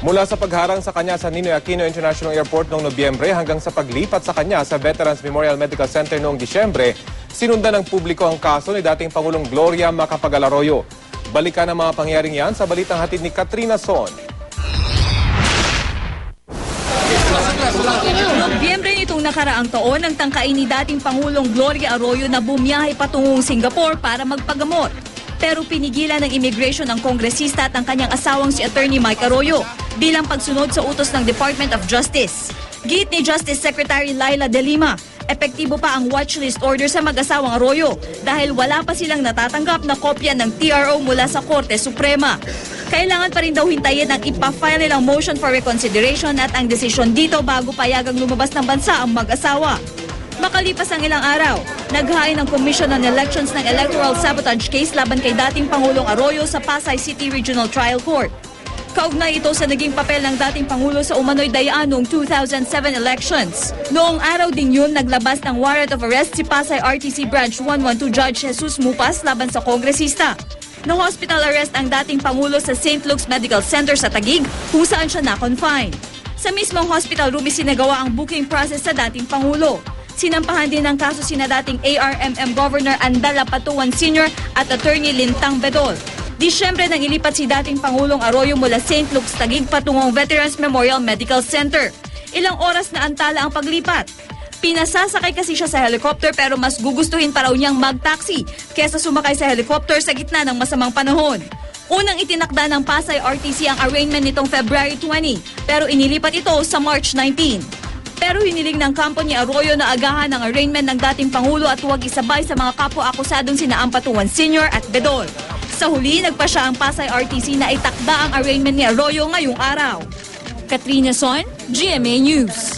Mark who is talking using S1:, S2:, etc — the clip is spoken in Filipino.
S1: Mula sa pagharang sa kanya sa Ninoy Aquino International Airport noong Nobyembre hanggang sa paglipat sa kanya sa Veterans Memorial Medical Center noong Disyembre, sinundan ng publiko ang kaso ni dating Pangulong Gloria Macapagal Arroyo. Balikan ang mga pangyaring yan sa balitang hatid ni Katrina Son.
S2: Nobyembre nitong nakaraang taon nang tangkain ni dating Pangulong Gloria Arroyo na bumiyahe patungong Singapore para magpagamot. Pero pinigilan ng immigration ng kongresista at ang kanyang asawang si Attorney Mike Arroyo bilang pagsunod sa utos ng Department of Justice. Giit ni Justice Secretary Laila De Lima, epektibo pa ang watchlist order sa mag-asawang Arroyo dahil wala pa silang natatanggap na kopya ng TRO mula sa Korte Suprema. Kailangan pa rin daw hintayin ang ipa-file nilang motion for reconsideration at ang desisyon dito bago payagang lumabas ng bansa ang mag-asawa. Makalipas ang ilang araw, naghain ang Commission on Elections ng electoral sabotage case laban kay dating Pangulong Arroyo sa Pasay City Regional Trial Court. Kaugnay ito sa naging papel ng dating Pangulo sa umano'y dayaan noong 2007 elections. Noong araw din yun, naglabas ng warrant of arrest si Pasay RTC Branch 112 Judge Jesus Mupas laban sa kongresista. Na-hospital arrest ang dating Pangulo sa St. Luke's Medical Center sa Taguig kung saan siya na-confine. Sa mismong hospital room isinagawa ang booking process sa dating Pangulo. Sinampahan din ng kaso sina dating ARMM Governor Andala Patuan Sr. at Attorney Lintang Bedol. Disyembre nang ilipat si dating Pangulong Arroyo mula St. Luke's Taguig patungong Veterans Memorial Medical Center. Ilang oras na antala ang paglipat. Pinasasakay kasi siya sa helicopter pero mas gugustuhin pa raw niyang mag-taxi kesa sumakay sa helicopter sa gitna ng masamang panahon. Unang itinakda ng Pasay RTC ang arraignment nitong February 20 pero inilipat ito sa March 19. Pero hiniling ng kampo ni Arroyo na agahan ang arraignment ng dating Pangulo at huwag isabay sa mga kapwa-akusadong sina Ampatuan Sr. at Bedol. Sa huli, nagpasya ang Pasay RTC na itakda ang arraignment ni Arroyo ngayong araw. Katrina Son, GMA News.